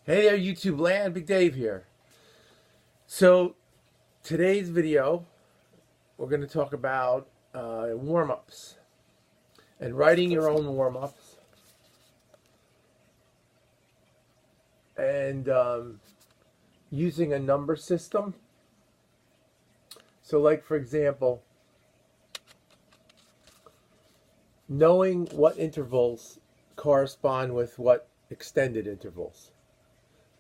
Hey there, YouTube land. Big Dave here. So today's video, we're going to talk about warm-ups and writing your own warm-ups and using a number system. So like, for example, knowing what intervals correspond with what extended intervals.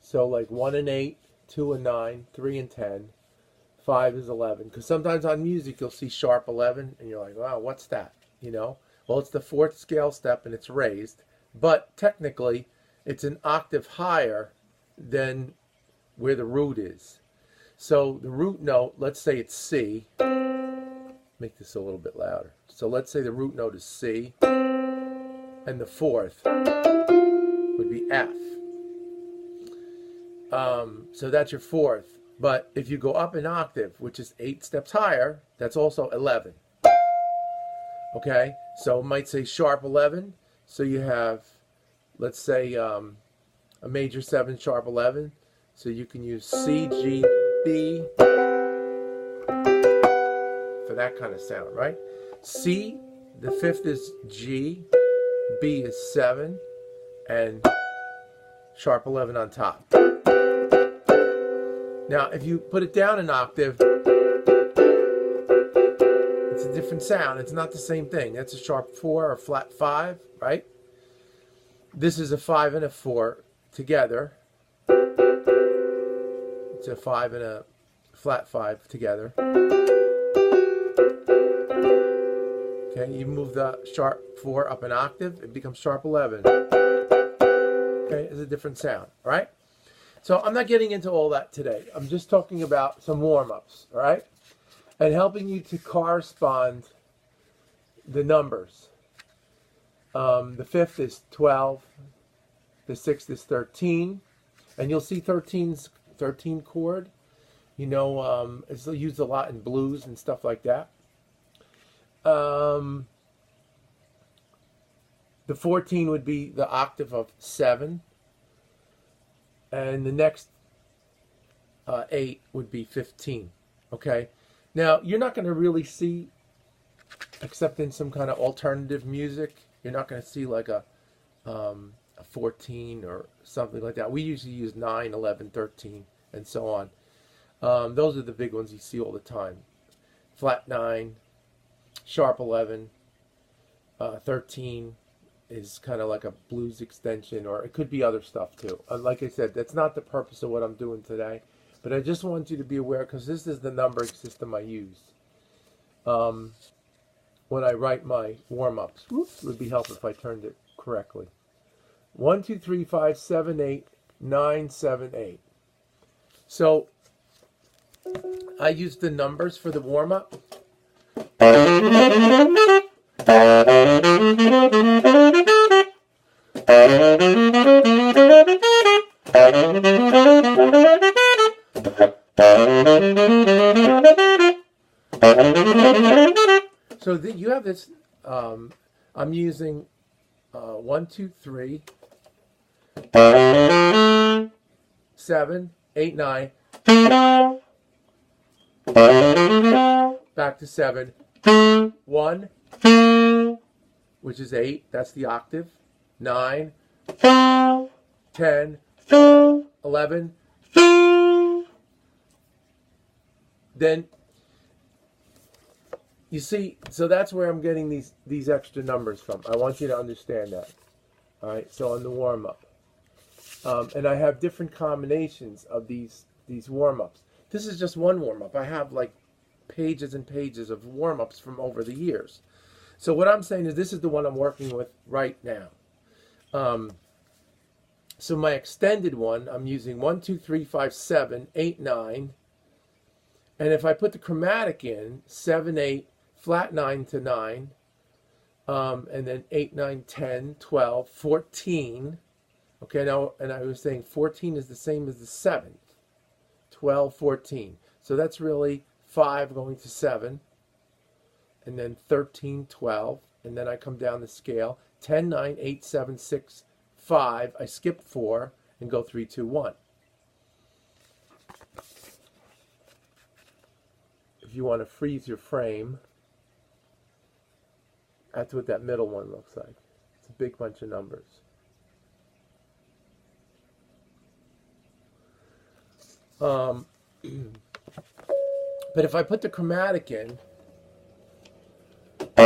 So like 1 and 8, 2 and 9, 3 and 10, 5 is 11. Because sometimes on music you'll see sharp 11 and you're like, wow, what's that? You know? Well, it's the fourth scale step and it's raised. But technically it's an octave higher than where the root is. So the root note, let's say it's C. Make this a little bit louder. So let's say the root note is C. And the fourth would be F. So that's your fourth. But if you go up an octave, which is 8 steps higher, that's also 11. Okay? So it might say sharp 11. So you have, let's say, a major 7 sharp 11. So you can use C, G, B for that kind of sound, right? C, the fifth is G, B is 7, and sharp 11 on top. Now, if you put it down an octave, it's a different sound. It's not the same thing. That's a sharp 4 or flat 5, right? This is a 5 and a 4 together. It's a 5 and a flat 5 together. Okay, you move the sharp 4 up an octave, it becomes sharp 11. Okay, it's a different sound, all right? So I'm not getting into all that today. I'm just talking about some warm-ups, all right? And helping you to correspond the numbers. The fifth is 12. The sixth is 13. And you'll see 13's 13 chord. You know, it's used a lot in blues and stuff like that. The 14 would be the octave of 7. And the next 8 would be 15. Okay? Now, you're not going to really see, except in some kind of alternative music, you're not going to see like a 14 or something like that. We usually use 9, 11, 13, and so on. Those are the big ones you see all the time. Flat 9, sharp 11, 13 is kind of like a blues extension, or it could be other stuff too. Like I said, that's not the purpose of what I'm doing today, but I just want you to be aware, because this is the numbering system I use when I write my warm-ups. Whoops, it would be helpful if I turned it correctly. 1, 2, 3, 5, 7, 8, 9, 7, 8. So I use the numbers for the warm-up. So that you have this, I'm using 1, 2, 3, 7, 8, 9, back to 7, 1, which is 8, that's the octave, 9, 10, 11, then you see, so that's where I'm getting these extra numbers from. I want you to understand that. All right, so on the warm-up. And I have different combinations of these warm-ups. This is just one warm-up. I have like pages and pages of warm-ups from over the years. So what I'm saying is this is the one I'm working with right now. So my extended one, I'm using 1, 2, 3, 5, 7, 8, 9. And if I put the chromatic in, 7, 8, flat 9 to 9, and then 8, 9, 10, 12, 14. Okay, now, and I was saying 14 is the same as the 7th. 12, 14. So that's really 5 going to 7, and then 13, 12, and then I come down the scale. 10, 9, 8, 7, 6, 5. I skip 4, and go 3, 2, 1. If you want to freeze your frame, that's what that middle one looks like. It's a big bunch of numbers. But if I put the chromatic in, I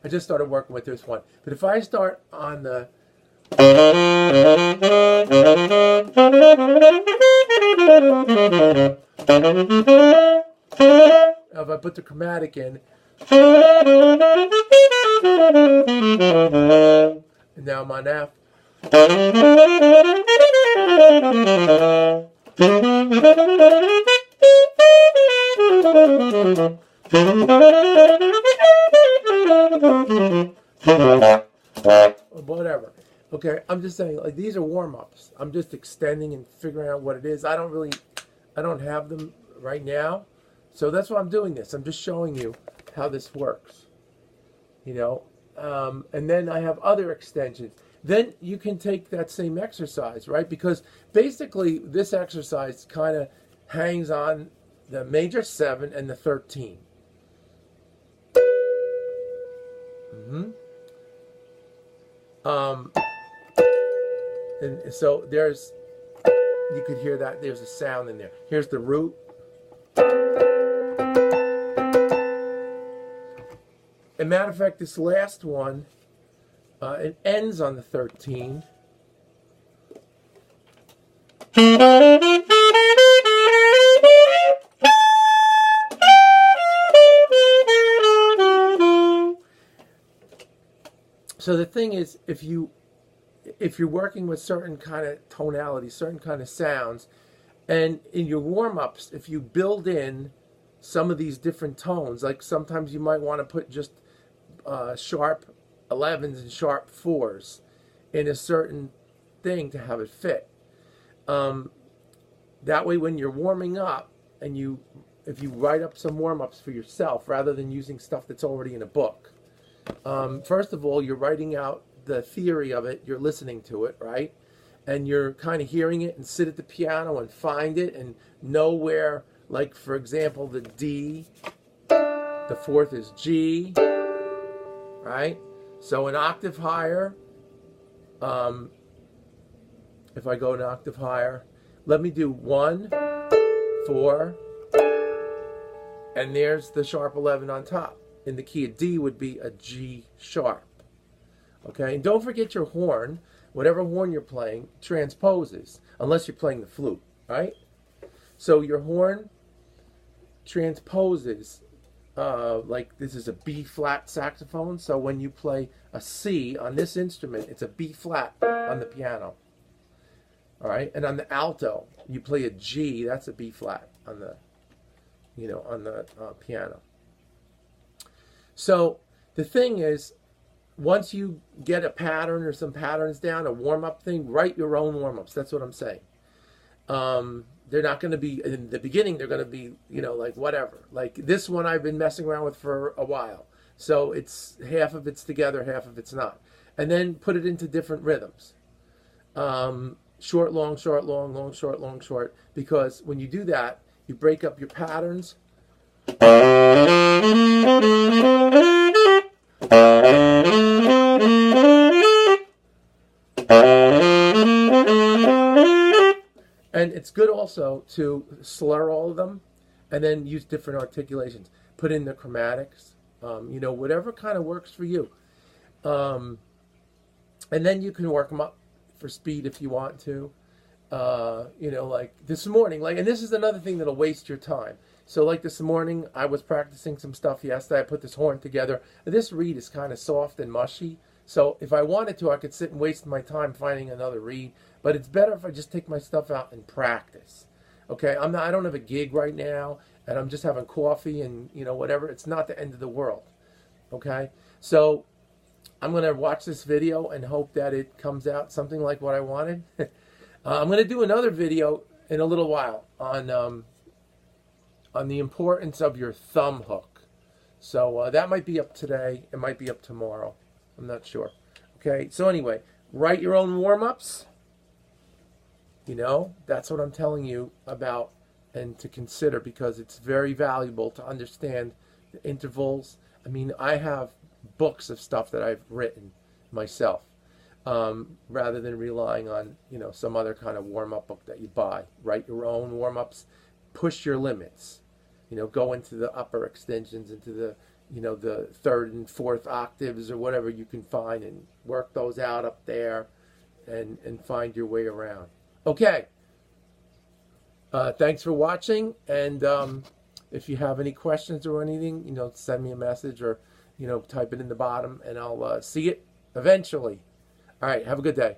just started working with this one. But if I start on the if I put the chromatic in, and now I'm on F. Whatever. Okay, I'm just saying, like, these are warm-ups. I'm just extending and figuring out what it is. I don't have them right now. So that's why I'm doing this. I'm just showing you how this works. You know, and then I have other extensions. Then you can take that same exercise, right? Because basically this exercise kind of hangs on the major 7 and the 13. And so there's, you could hear that there's a sound in there. Here's the root. As a matter of fact, this last one, it ends on the 13. So the thing is, if you're working with certain kind of tonalities, certain kind of sounds, and in your warm-ups, if you build in some of these different tones, like sometimes you might want to put just sharp 11s and sharp 4s in a certain thing to have it fit. That way when you're warming up, and if you write up some warm-ups for yourself rather than using stuff that's already in a book, first of all, you're writing out the theory of it, you're listening to it, right? And you're kind of hearing it and sit at the piano and find it and know where, like, for example, the D, the 4th is G, right? So an octave higher, if I go an octave higher, let me do 1, 4, and there's the sharp 11 on top. In the key of D would be a G sharp. Okay, and don't forget your horn. Whatever horn you're playing transposes, unless you're playing the flute, right? So your horn transposes, like this is a B flat saxophone. So when you play a C on this instrument, it's a B flat on the piano. All right, and on the alto, you play a G. That's a B flat on the, on the piano. So the thing is, once you get a pattern or some patterns down, a warm-up thing, write your own warm-ups. That's what I'm saying. They're not going to be, in the beginning, they're going to be, like whatever. Like this one I've been messing around with for a while. So it's half of it's together, half of it's not. And then put it into different rhythms. Short, long, long, short. Because when you do that, you break up your patterns. And it's good also to slur all of them and then use different articulations. Put in the chromatics, whatever kind of works for you. And then you can work them up for speed if you want to. Like this morning, and this is another thing that'll waste your time. So like this morning, I was practicing some stuff yesterday. I put this horn together. This reed is kind of soft and mushy. So if I wanted to, I could sit and waste my time finding another reed. But it's better if I just take my stuff out and practice. Okay, I don't have a gig right now, and I'm just having coffee and whatever. It's not the end of the world. Okay, so I'm gonna watch this video and hope that it comes out something like what I wanted. I'm gonna do another video in a little while on the importance of your thumb hook. So that might be up today. It might be up tomorrow. I'm not sure. Okay, so anyway, write your own warm-ups. You know, that's what I'm telling you about and to consider, because it's very valuable to understand the intervals. I mean, I have books of stuff that I've written myself, rather than relying on, you know, some other kind of warm-up book that you buy. Write your own warm-ups. Push your limits. You know, go into the upper extensions, into the, you know, the third and fourth octaves or whatever you can find, and work those out up there and find your way around. Okay. Thanks for watching, and if you have any questions or anything, you know, send me a message, or, you know, type it in the bottom, and I'll see it eventually. All right, have a good day.